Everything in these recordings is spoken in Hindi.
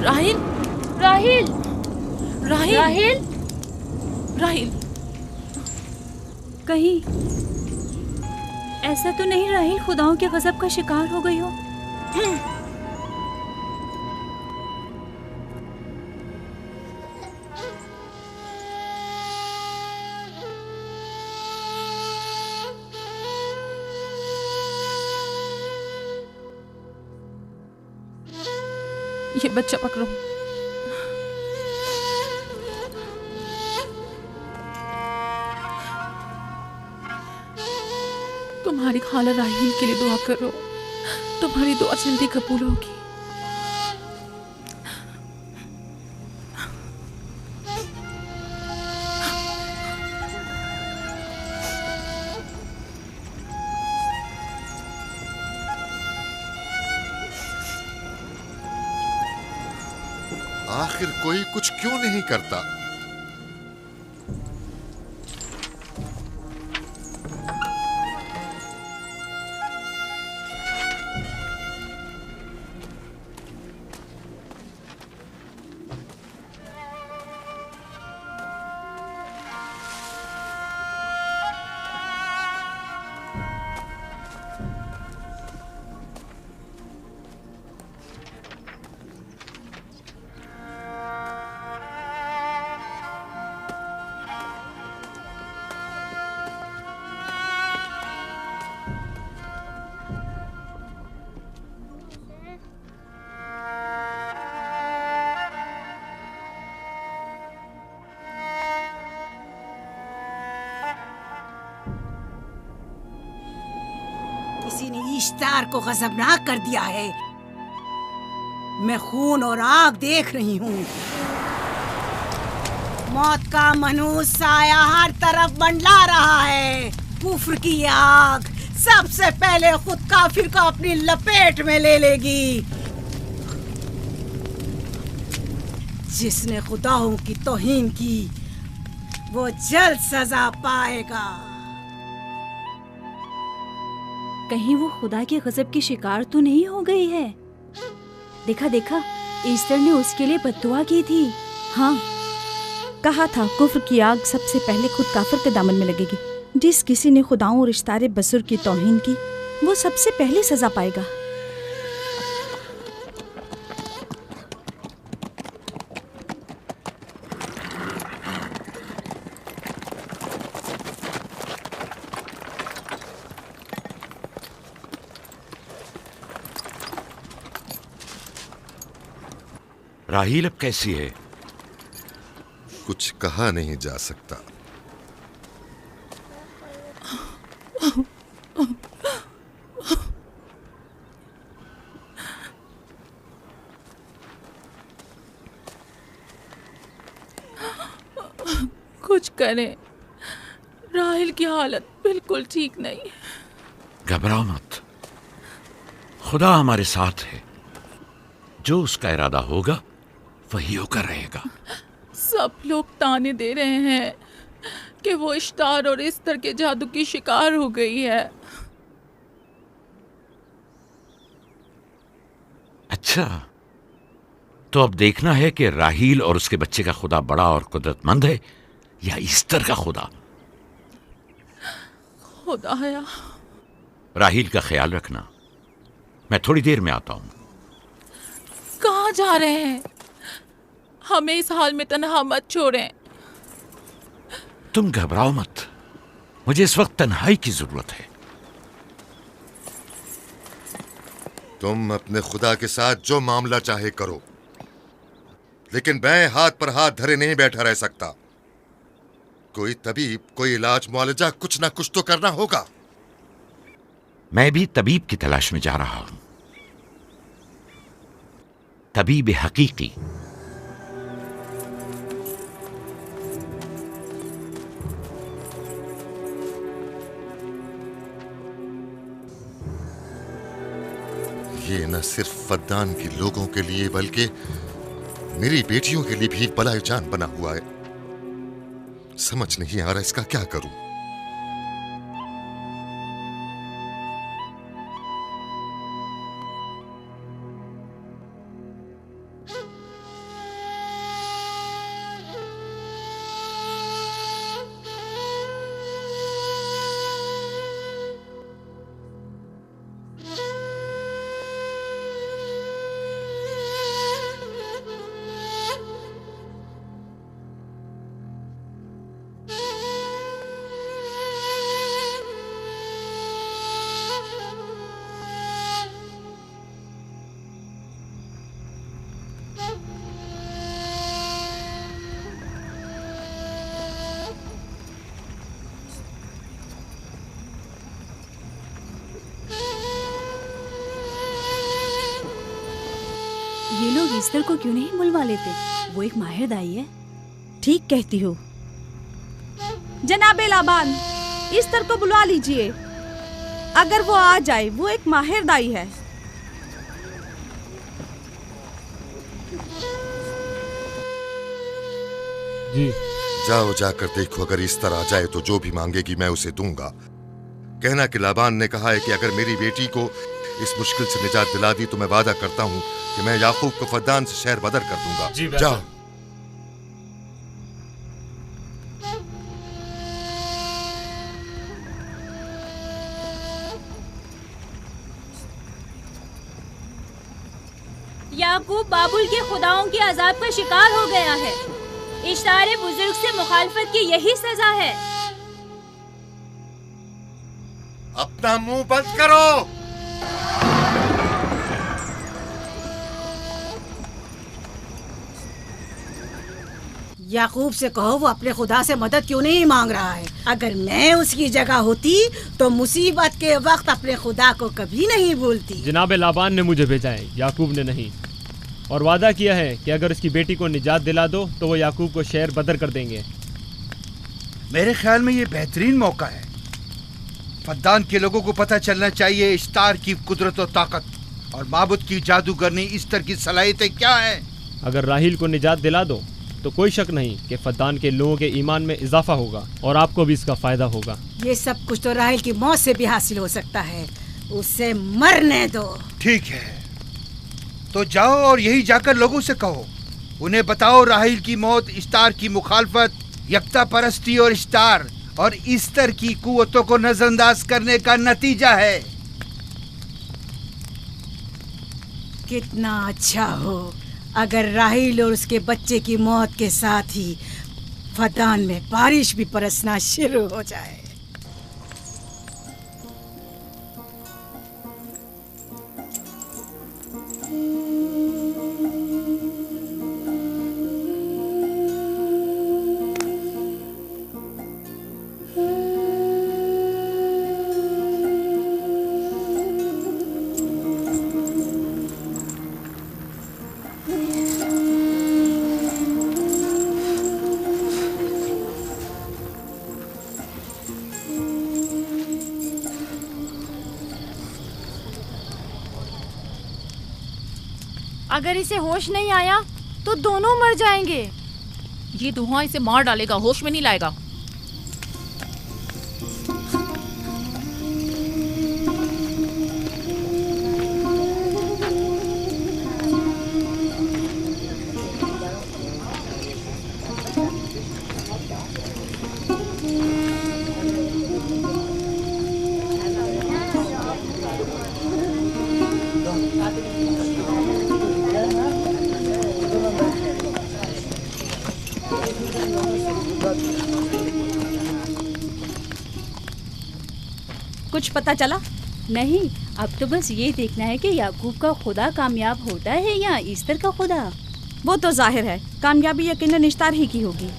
राहिल, राहिल, राहिल, राहिल, राहिल। कहीं ऐसा तो नहीं राहिल खुदाओं के गजब का शिकार हो गई हो? ये बच्चा पकड़ो। तुम्हारी खाला राहील के लिए दुआ करो, तुम्हारी दुआ जल्दी कबूल होगी। आखिर कोई कुछ क्यों नहीं करता? किसी ने इश्तार को गजबनाक कर दिया है। मैं खून और आग देख रही हूँ। मौत का मनहूस साया हर तरफ मंडला रहा है। कुफ्र की आग सबसे पहले खुद काफिर को अपनी लपेट में ले लेगी। जिसने खुदाओं की तौहीन की वो जल्द सजा पाएगा। कहीं वो खुदा के गजब की शिकार तो नहीं हो गई है? देखा देखा, ईस्टर ने उसके लिए बद्दुआ की थी। हाँ, कहा था कुफ्र की आग सबसे पहले खुद काफिर के दामन में लगेगी। जिस किसी ने खुदाओं और इश्तारे बसुर की तौहीन की वो सबसे पहले सजा पाएगा। राहील अब कैसी है? कुछ कहा नहीं जा सकता। कुछ करें, राहिल की हालत बिल्कुल ठीक नहीं। घबराओ मत, खुदा हमारे साथ है। जो उसका इरादा होगा वही होकर रहेगा। सब लोग ताने दे रहे हैं कि वो इश्तार और इस्तर के जादू की शिकार हो गई है। अच्छा, तो अब देखना है कि राहील और उसके बच्चे का खुदा बड़ा और कुदरतमंद है या ईस्टर का खुदा। खुदाया, राहील का ख्याल रखना। मैं थोड़ी देर में आता हूं। कहाँ जा रहे हैं? हमें इस हाल में तन्हा मत छोड़ें। तुम घबराओ मत, मुझे इस वक्त तन्हाई की जरूरत है। तुम अपने खुदा के साथ जो मामला चाहे करो, लेकिन मैं हाथ पर हाथ धरे नहीं बैठा रह सकता। कोई तबीब, कोई इलाज, मुआलजा, कुछ ना कुछ तो करना होगा। मैं भी तबीब की तलाश में जा रहा हूं। तबीब हकीकी। ये न सिर्फ फद्दान के लोगों के लिए बल्कि मेरी बेटियों के लिए भी बलाए जान बना हुआ है। समझ नहीं आ रहा इसका क्या करूं। ये लोग ईस्टर को क्यों नहीं बुलवा लेते? वो एक माहिर दाई है। ठीक कहती हो। जनाबे लाबान, ईस्टर को बुलवा लीजिए। अगर वो आ जाए, वो एक माहिर दाई है। जी। जाओ, जाकर देखो, अगर ईस्टर आ जाए तो जो भी मांगेगी मैं उसे दूंगा। कहना कि लाबान ने कहा है कि अगर मेरी बेटी को इस मुश्किल से निजात दिला दी तो मैं वादा करता हूँ कि मैं याकूब को फद्दान से शहर बदर कर दूंगा। जाओ। याकूब बाबुल के खुदाओं के अजाब का शिकार हो गया है। इश्तारे बुजुर्ग से मुखालफत की यही सजा है। अपना मुंह बंद करो। याकूब से कहो वो अपने खुदा से मदद क्यों नहीं मांग रहा है। अगर मैं उसकी जगह होती तो मुसीबत के वक्त अपने खुदा को कभी नहीं भूलती। जनाब लाबान ने मुझे भेजा है, याकूब ने नहीं, और वादा किया है कि अगर उसकी बेटी को निजात दिला दो तो वो याकूब को शहर बदर कर देंगे। मेरे ख्याल में ये बेहतरीन मौका है। फद्दान के लोगों को पता चलना चाहिए इश्तार की कुदरत और ताकत और माबुद की जादूगरनी ईस्टर की सलाहियतें क्या हैं। अगर राहील को निजात दिला दो तो कोई शक नहीं कि फद्दान के लोगों के ईमान में इजाफा होगा और आपको भी इसका फायदा होगा। ये सब कुछ तो राहील की मौत से भी हासिल हो सकता है। उसे मरने दो। ठीक है, तो जाओ और यही जाकर लोगों से कहो, उन्हें बताओ राहील की मौत इश्तार की मुखालफत, यकता परस्ती और इश्तार और ईस्टर की कुव्वतों को नजरअंदाज करने का नतीजा है। कितना अच्छा हो अगर राहील और उसके बच्चे की मौत के साथ ही फद्दान में बारिश भी बरसना शुरू हो जाए। अगर इसे होश नहीं आया तो दोनों मर जाएंगे। ये धुआं इसे मार डालेगा, होश में नहीं लाएगा। कुछ पता चला? नहीं, अब तो बस ये देखना है कि याकूब का खुदा कामयाब होता है या ईस्टर का खुदा। वो तो जाहिर है कामयाबी यकीनन इश्तार ही की होगी।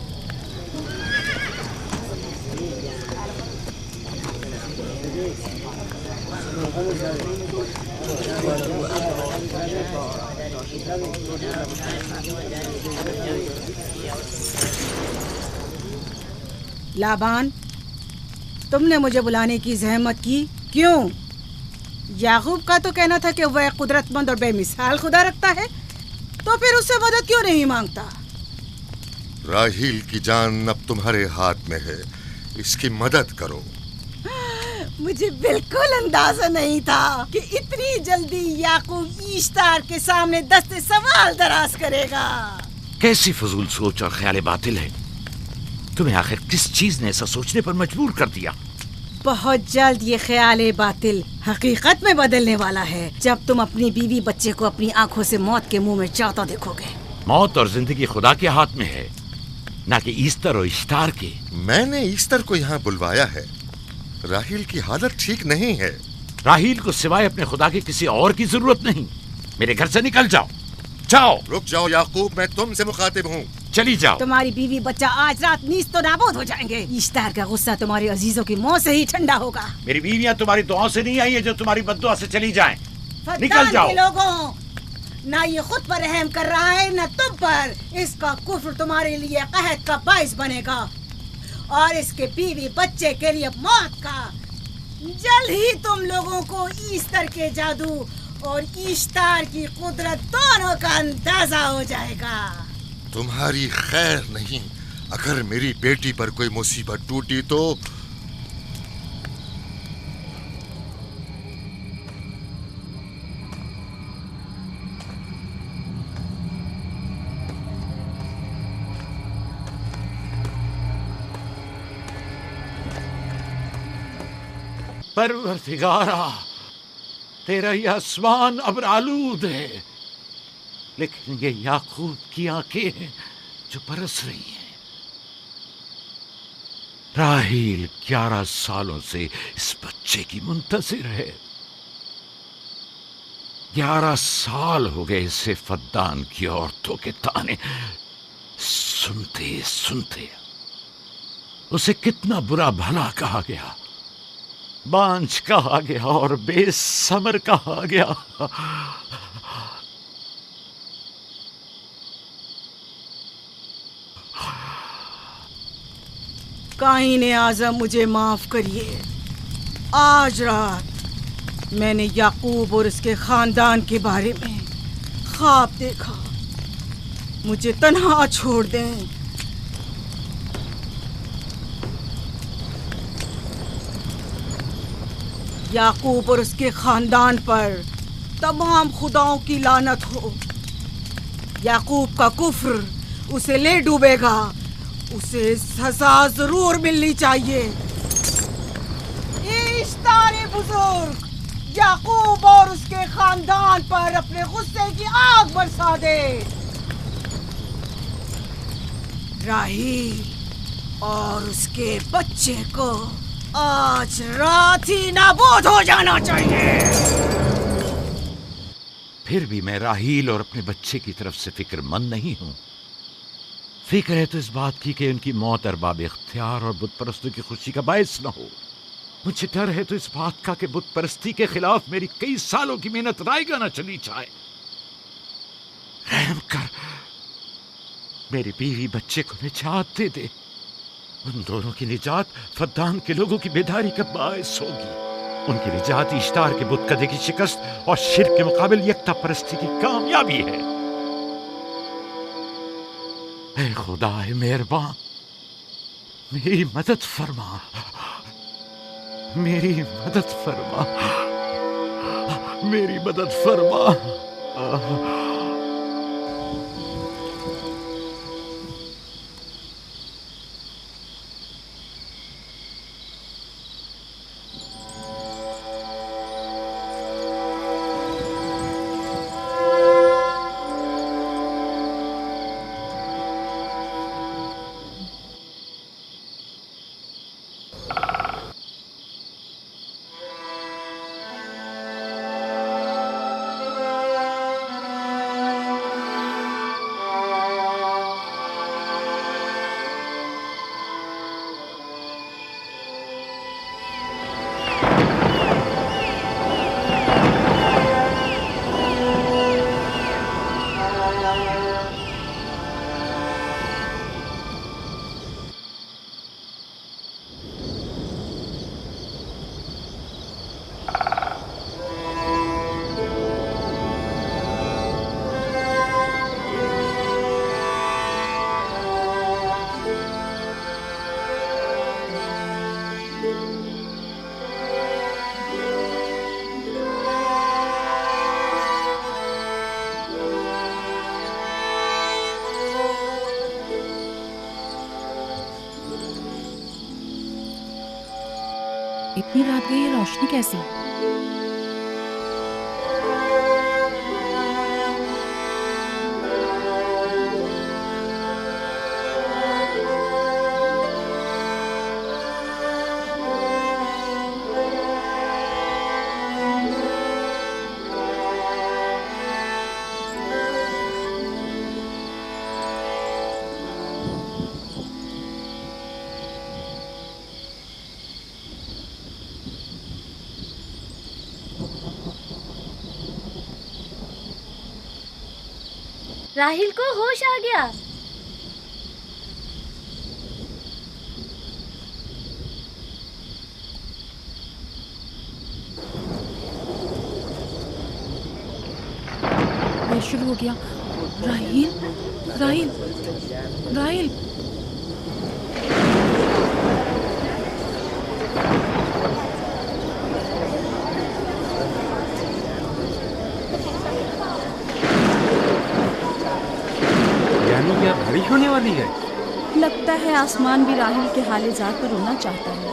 लाबान, तुमने मुझे बुलाने की जहमत की क्यों? याकूब का तो कहना था कि वह कुदरतमंद और बेमिसाल खुदा रखता है, तो फिर उससे मदद क्यों नहीं मांगता? राहील की जान अब तुम्हारे हाथ में है, इसकी मदद करो। मुझे बिल्कुल अंदाजा नहीं था कि इतनी जल्दी याकूब ईश्तार के सामने दस्ते सवाल दराज करेगा। कैसी फजूल सोच और ख्याल बातिल है। तुम्हें आखिर किस चीज ने ऐसा सोचने पर मजबूर कर दिया? बहुत जल्द ये ख्याल बातिल हकीकत में बदलने वाला है, जब तुम अपनी बीवी बच्चे को अपनी आंखों से मौत के मुंह में चाहता देखोगे। मौत और जिंदगी खुदा के हाथ में है, ना कि ईस्टर और इश्तार के। मैंने ईस्टर को यहाँ बुलवाया है। राहील की हालत ठीक नहीं है। राहील को सिवाय अपने खुदा के किसी और की जरूरत नहीं। मेरे घर से निकल जाओ। जाओ। रुक जाओ याकूब, मैं तुमसे मुखातिब हूँ। चली जाओ। तुम्हारी बीवी बच्चा आज रात नीज तो नाबूद हो जाएंगे। इश्तार का गुस्सा तुम्हारे अजीजों की मौत से ही ठंडा होगा। मेरी बीवियां तुम्हारी दुआओं से नहीं आई है जो तुम्हारी बद्दुआ से चली जाएं। निकल जाओ। लोगों, ना ये खुद पर रहम कर रहा है न तुम पर। इसका कुफ्र तुम्हारे लिए कहत का बाइस बनेगा और इसके बीवी बच्चे के लिए मौत का। जल्द ही तुम लोगों को ईस्टर के जादू और ईस्टर की कुदरत दोनों का अंदाजा हो जाएगा। तुम्हारी खैर नहीं, अगर मेरी बेटी पर कोई मुसीबत टूटी तो परवरदिगारा, तेरा ये आसमान अब्र आलूद है, लेकिन ये याकूब की आंखें हैं जो बरस रही हैं। राहील 11 सालों से इस बच्चे की मुंतजिर है। 11 साल हो गए इसे फद्दान की औरतों के ताने सुनते सुनते। उसे कितना बुरा भला कहा गया, बांझ कहा गया और बेसमर कहा गया। काईन आज़म, मुझे माफ करिए। आज रात मैंने याकूब और उसके खानदान के बारे में ख्वाब देखा। मुझे तन्हा छोड़ दें। याकूब और उसके खानदान पर तमाम खुदाओं की लानत हो। याकूब का कुफ्र उसे ले डूबेगा। उसे सजा जरूर मिलनी चाहिए। इश्तारे बुजुर्ग, याकूब और उसके खानदान पर अपने गुस्से की आग बरसा दे। राहील और उसके बच्चे को आज रात ही नाबूद हो जाना चाहिए। फिर भी मैं राहील और अपने बच्चे की तरफ से फिक्रमंद नहीं हूं। फिक्र है तो इस बात की कि उनकी मौत अरबाब इख्तियार और बुत परस्तों की खुशी का बायस न हो। मुझे डर है तो इस बात का कि बुत परस्ती के खिलाफ मेरी कई सालों की मेहनत रायगा न चली जाए। रहम कर, मेरी बीवी बच्चे को निजात दे दे। उन दोनों की निजात फद्दान के लोगों की बेदारी का बायस होगी। उनकी निजात इश्तार के बुत कदे की शिकस्त और शिर्क के मुकाबिल यकता परस्ती की कामयाबी है। ऐ खुदा है मेहरबान, मेरी मदद फरमा, मेरी मदद फरमा, मेरी मदद फरमा। इतनी रात गई, ये रोशनी कैसी? राहिल को होश आ गया। ये शुरू हो गया। राहिल, राहिल, राहिल। जानू क्या बारिश होने वाली है? लगता है आसमान भी राहिल के हाल-ए-ज़ार पर रोना चाहता है।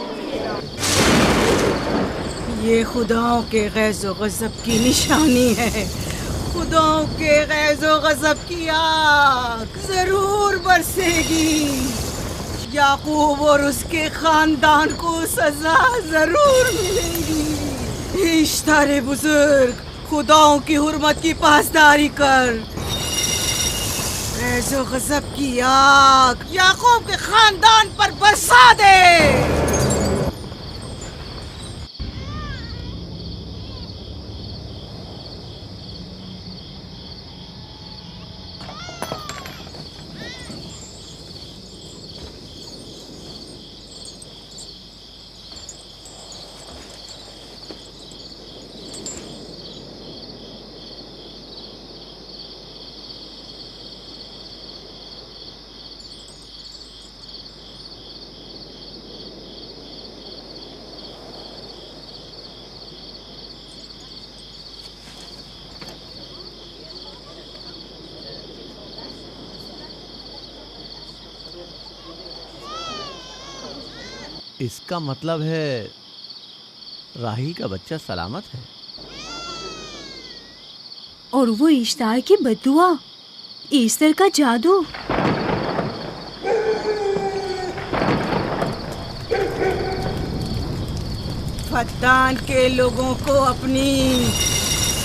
ये खुदाओं के गैज़ो गज़ब की निशानी है। खुदाओं के गैज़ो गज़ब की आग जरूर बरसेगी। याकूब और उसके खानदान को सजा जरूर मिलेगी। इश्तारे बुजुर्ग, खुदाओं की हुर्मत की पासदारी कर। गैज़ो गज़ब की आग याकूब के खानदान पर बरसा दे। इसका मतलब है राहिल का बच्चा सलामत है। और वो इश्तार की बद्दुआ, ईस्टर का जादू। फद्दान के लोगों को अपनी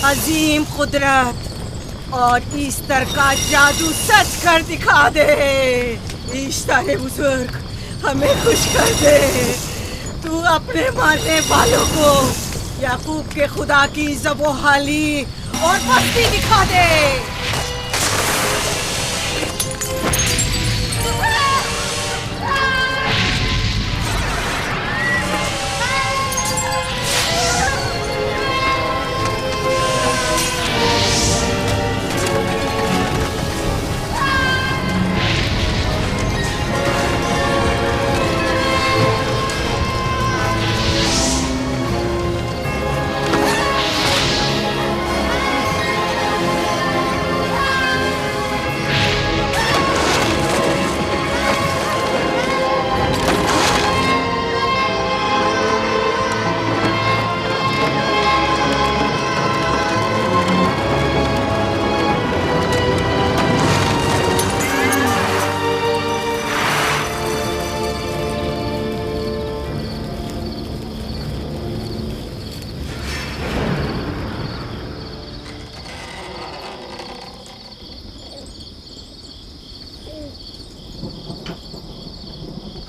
अजीम कुदरत और ईस्टर का जादू सच कर दिखा दे। ईस्टर बुजुर्ग, हमें खुश कर दे। तू अपने मारने वालों को याकूब के खुदा की ज़बोहाली और मस्ती दिखा दे।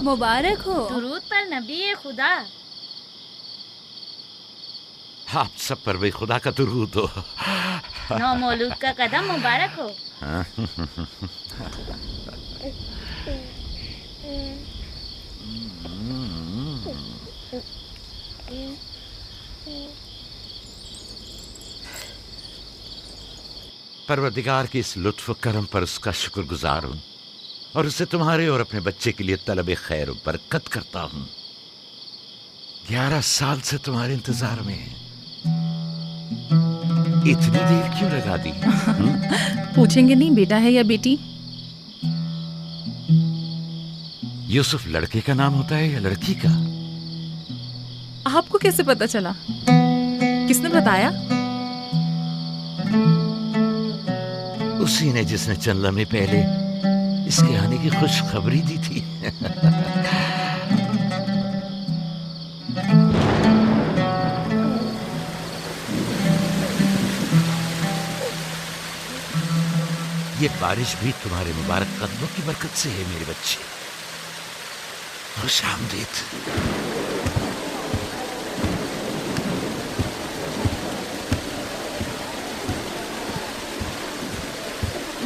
मुबारक हो। दुरूद पर नबी खुदा। आप सब पर भी खुदा का दुरूद हो। नौ मौलूद का कदम मुबारक हो। परवरदिगार की इस लुत्फ करम पर उसका शुक्रगुजार हूँ और उसे तुम्हारे और अपने बच्चे के लिए तलब खैर और बरकत करता हूँ। 11 साल से तुम्हारे इंतजार में है। इतनी देर क्यों लगा दी? पूछेंगे नहीं बेटा है या बेटी? यूसुफ लड़के का नाम होता है या लड़की का? आपको कैसे पता चला? किसने बताया? उसी ने जिसने चंद लम्हे पहले इसके आने की खुशखबरी दी थी। ये बारिश भी तुम्हारे मुबारक कदमों की बरकत से है मेरे बच्चे। खुश आमदीद।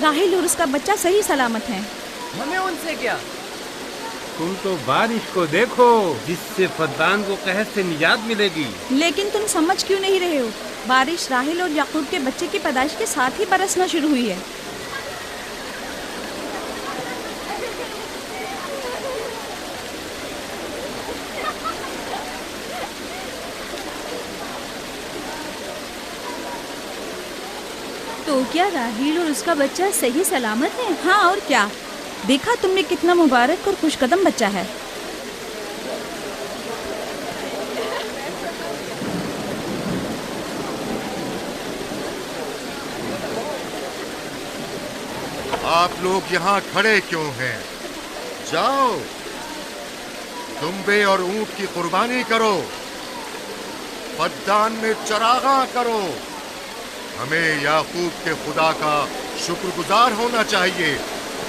राहिल और उसका बच्चा सही सलामत हैं। हमें उनसे क्या? तुम तो बारिश को देखो, जिससे फद्दान को कहर से निजात मिलेगी। लेकिन तुम समझ क्यों नहीं रहे हो? बारिश राहिल और याकूब के बच्चे की पैदाइश के साथ ही बरसना शुरू हुई है। तो क्या राहिल और उसका बच्चा सही सलामत है? हाँ और क्या, देखा तुमने कितना मुबारक और खुशकदम बच्चा है। आप लोग यहाँ खड़े क्यों हैं? जाओ, दुम्बे और ऊंट की कुर्बानी करो, फद्दान में चरागा करो। हमें याकूब के खुदा का शुक्रगुजार होना चाहिए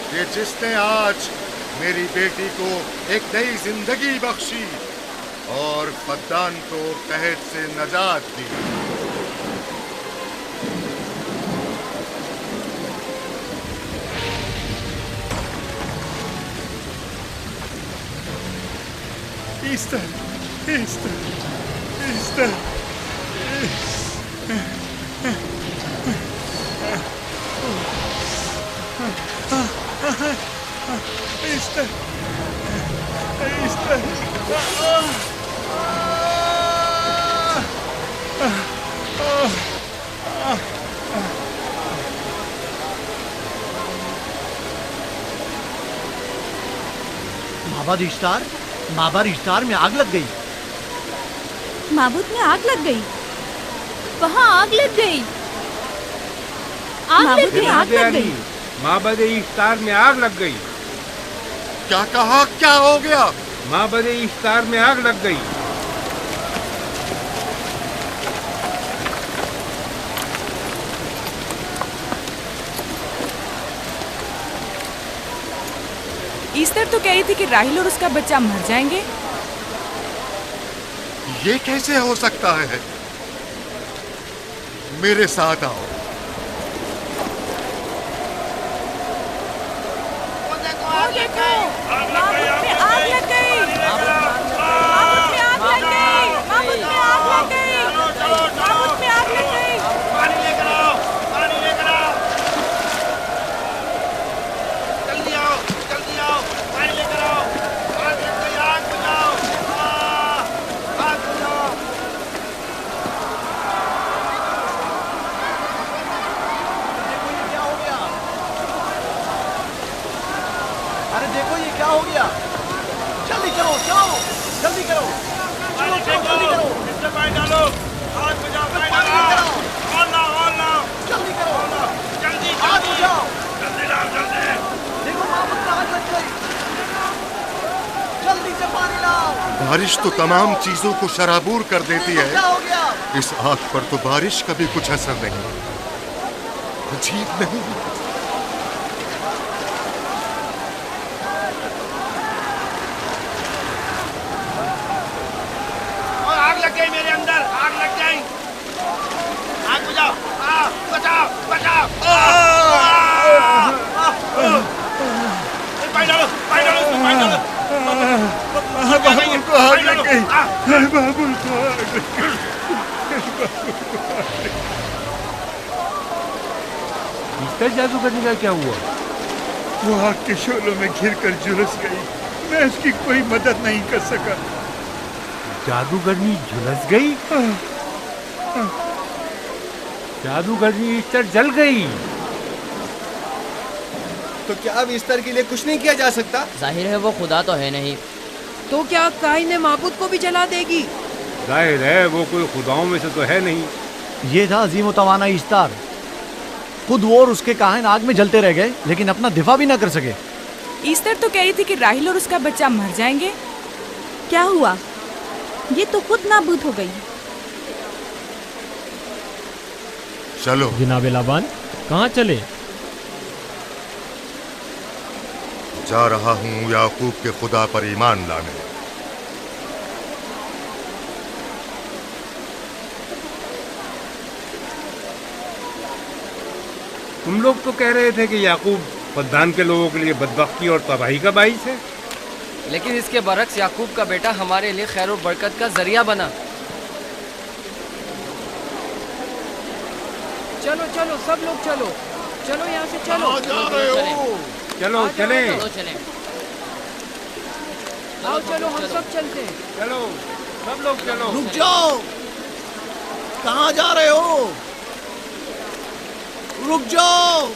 कि जिसने आज मेरी बेटी को एक नई जिंदगी बख्शी और फद्दान को कहर से नजात दी। Easter, Easter, Easter. Easter, Easter. माबाद इश्तार, माबाद इश्तार में आग लग गई। माबूद में आग लग गई? वहाँ आग लग गई। माबूद में आग लग गई। माबद इश्तार में आग लग गई। क्या कहा? क्या हो गया? माबद इश्तार में आग लग गई। ईस्टर तो कह रही थी कि राहिल और उसका बच्चा मर जाएंगे। ये कैसे हो सकता है? मेरे साथ आओ। बारिश तो तमाम चीजों को शराबूर कर देती है, इस आग पर तो बारिश का भी कुछ असर नहीं। अजीब नहीं? और आग लग गई मेरे अंदर, आग लग गई। आग बुझाओ, बचाओ, बचाओ। पानी डालो, पानी डालो, पानी डालो। बाबुल को आग लग गई। बाबुल को आग लग गई। ईस्टर जादूगरनी का क्या हुआ? वो आग के शोलों में घिरकर झुलस गई। मैं उसकी कोई मदद नहीं कर सका। जादूगरनी झुलस गई? जादूगरनी ईस्टर जल गई। तो क्या अब ईस्टर के लिए कुछ नहीं किया जा सकता? जाहिर है वो खुदा तो है नहीं। तो क्या काइन माबूद को भी जला देगी? जाहिर है वो कोई खुदाओं में से तो है नहीं। ये था अजीम व तवाना ईस्टर। खुद वो और उसके काहिन आग में जलते रह गए, लेकिन अपना दिफा भी ना कर सके। ईस्टर तो कह रही थी कि राहिल और उसका बच्चा मर जाएंगे। क्या हुआ? ये तो खुद नाबूद हो गई। चलो जनाब लाबान, कहाँ चले? जा रहा हूँ याकूब के खुदा पर ईमान लाने। तुम लोग तो कह रहे थे कि याकूब फद्दान के लोगों के लिए बदबख्ती और तबाही का बाइस है। लेकिन इसके बरक्स याकूब का बेटा हमारे लिए खैर और बरकत का जरिया बना। चलो चलो सब लोग चलो, चलो यहाँ से चलो। चलो चले, आओ चलो हम सब चलते हैं। चलो सब लोग चलो। रुक जाओ, कहाँ जा रहे हो? रुक जाओ,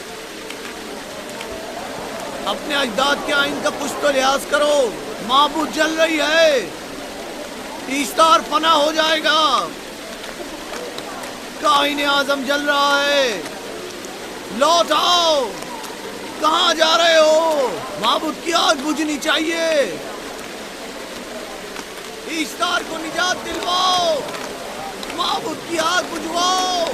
अपने अजदाद के आइन का कुछ तो लिहाज करो। माबूद जल रही है, ईस्तार फना हो जाएगा। काइन आजम जल रहा है, लौट आओ। कहाँ जा रहे हो? माबूद की आग बुझनी चाहिए। ईस्तार को निजात दिलवाओ, माबूद की आग बुझवाओ।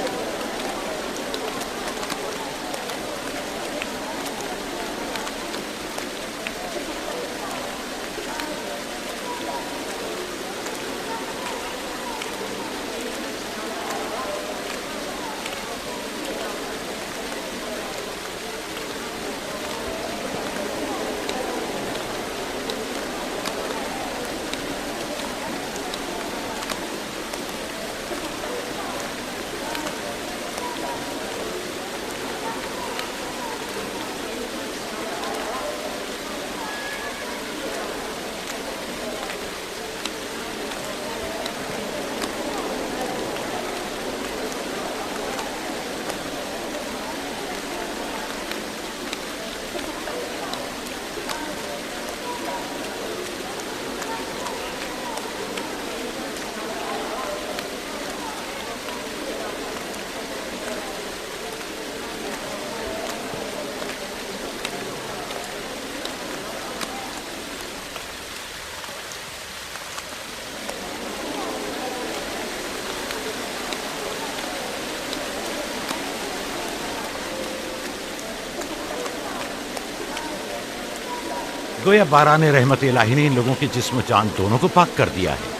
गोया बाराने रहमत इलाही ने इन लोगों के जिस्म जान दोनों को पाक कर दिया है।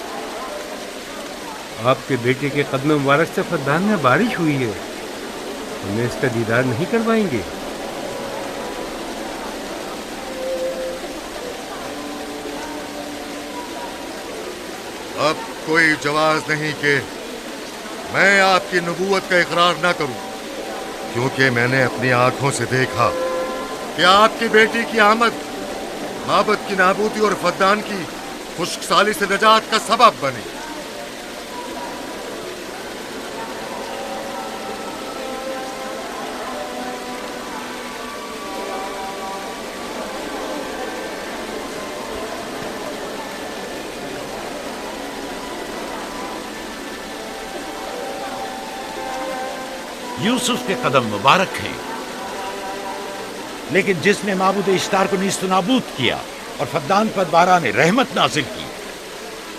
आपके बेटे के कदम मुबारक से फद्दान में बारिश हुई है, हमें इसका दीदार नहीं करवाएंगे? अब कोई जवाज नहीं कि मैं आपकी नबूवत का इकरार ना करूं, क्योंकि मैंने अपनी आंखों से देखा कि आपकी बेटी की आमद माबद की नाबूदी और फद्दान की खुश्कसाली से निजात का सबब बनी। यूसुफ के कदम मुबारक हैं, लेकिन जिसने माबूद इश्तार को नीस्त नाबूद किया और फद्दान पर बारा ने रहमत नाजिल की,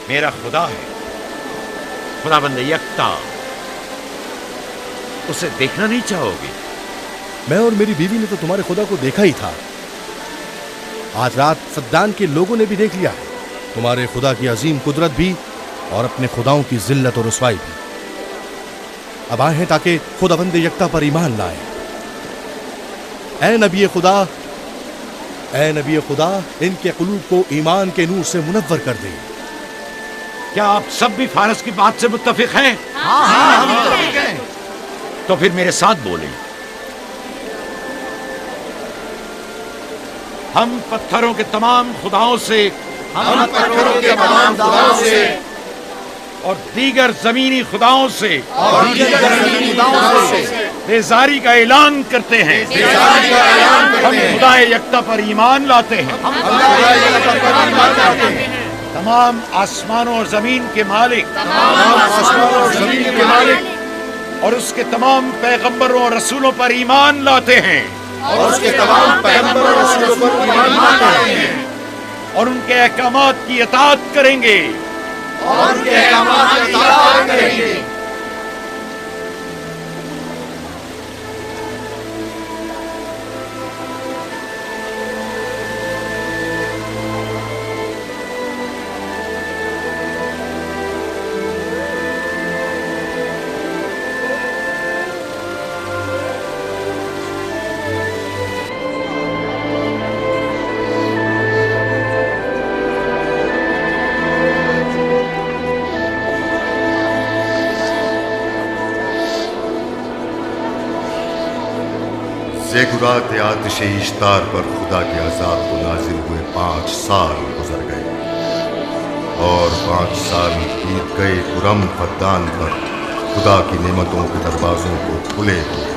मेरा खुदा है, खुदाबंद यकता। उसे देखना नहीं चाहोगे? मैं और मेरी बीवी ने तो तुम्हारे खुदा को देखा ही था। आज रात फद्दान के लोगों ने भी देख लिया है, तुम्हारे खुदा की अजीम कुदरत भी और अपने खुदाओं की जिल्लत और रुसवाई भी। अब आए हैं ताकि खुदाबंद यकता पर ईमान लाए। ऐ नबी खुदा, इनके कुलूब को ईमान के नूर से मुनव्वर कर दे। क्या आप सब भी फारस की बात से मुत्तफिक हैं? हाँ, हम मुत्तफिक हैं। तो फिर मेरे साथ बोलें। हम पत्थरों के तमाम खुदाओं से और दीगर जमीनी खुदाओं से बेजारी का ऐलान करते हैं। हम खुदा यकता पर ईमान लाते हैं। तमाम आसमानों और जमीन के मालिक और उसके तमाम पैगंबरों और रसूलों पर ईमान लाते हैं और उनके अहकामात की इताअत करेंगे। बेगुरात आतिशे इश्तार पर खुदा के अजाब को नाजिल हुए 5 साल गुजर गए और 5 साल बीत गए कुरम फद्दान पर खुदा की नेमतों के दरवाजों को खुले हुए।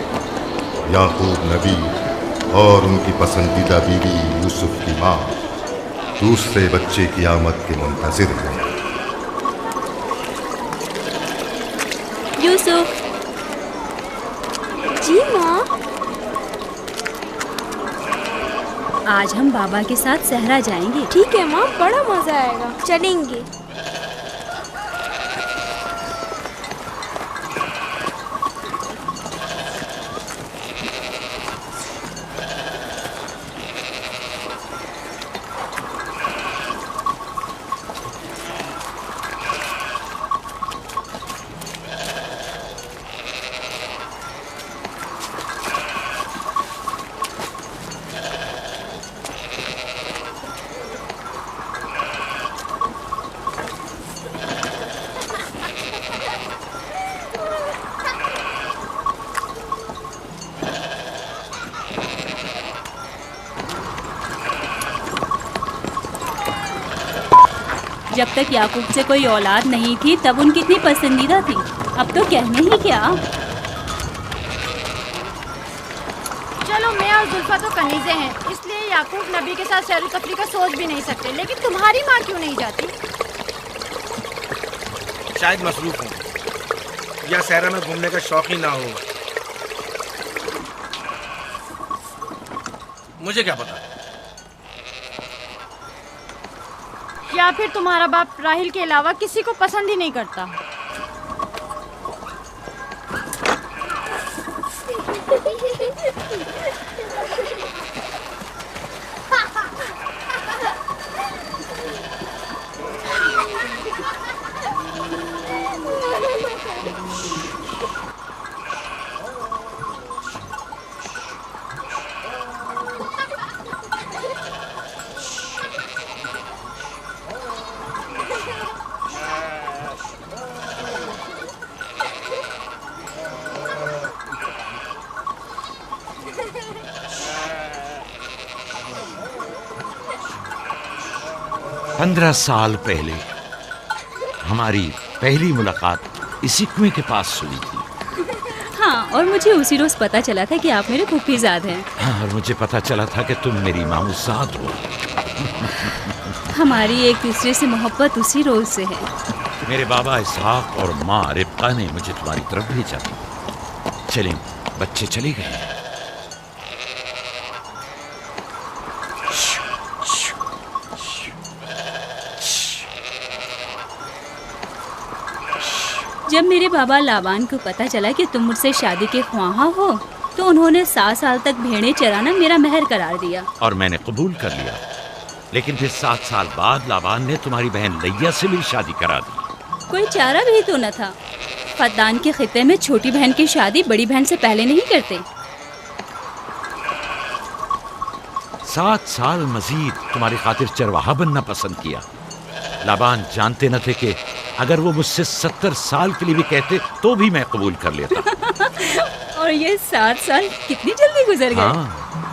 याकूब नबी और उनकी पसंदीदा बीवी यूसुफ की माँ दूसरे बच्चे की आमद के मुंतजिर हैं। यूसुफ। जी माँ। आज हम बाबा के साथ सहरा जाएंगे। ठीक है माँ, बड़ा मजा आएगा, चलेंगे। जब तक याकूब से कोई औलाद नहीं थी तब उनकी इतनी पसंदीदा थी, अब तो कहने ही क्या। चलो, मैं और जुल्फा तो कनीज़े हैं, इसलिए याकूब नबी के साथ सैर तफरी का सोच भी नहीं सकते। लेकिन तुम्हारी माँ क्यों नहीं जाती? शायद मसरूफ हूँ या सहरा में घूमने का शौक ही ना हो, मुझे क्या पता। या फिर तुम्हारा बाप राहिल के अलावा किसी को पसंद ही नहीं करता। पंद्रह साल पहले हमारी पहली मुलाकात इसी कुएं के पास हुई थी। हाँ, और मुझे उसी रोज पता चला था कि आप मेरे फूफीजाद हैं। हाँ, और मुझे पता चला था कि तुम मेरी मामूजाद हो। हमारी एक दूसरे से मोहब्बत उसी रोज से है। मेरे बाबा इसहाक और माँ रिब्का ने मुझे तुम्हारी तरफ भेजा था। चलें, बच्चे चले गए। जब मेरे बाबा लाबान को पता चला कि तुम मुझसे शादी के ख्वाहा हो तो उन्होंने 7 साल तक भेड़ें चराना मेरा महर करार दिया। और मैंने कबूल कर लिया। लेकिन फिर 7 साल बाद लाबान ने तुम्हारी बहन लैया से मेरी शादी करा दी। कोई चारा भी तो न था। फद्दान के खित्ते में छोटी बहन की शादी बड़ी बहन से पहले नहीं करते। 7 साल मजीद तुम्हारी खातिर चरवाहा बनना पसंद किया। लाबान जानते न थे कि अगर वो मुझसे 70 साल के लिए भी कहते तो भी मैं कबूल कर लेता। और ये 7 साल कितनी जल्दी गुजर गए। हाँ,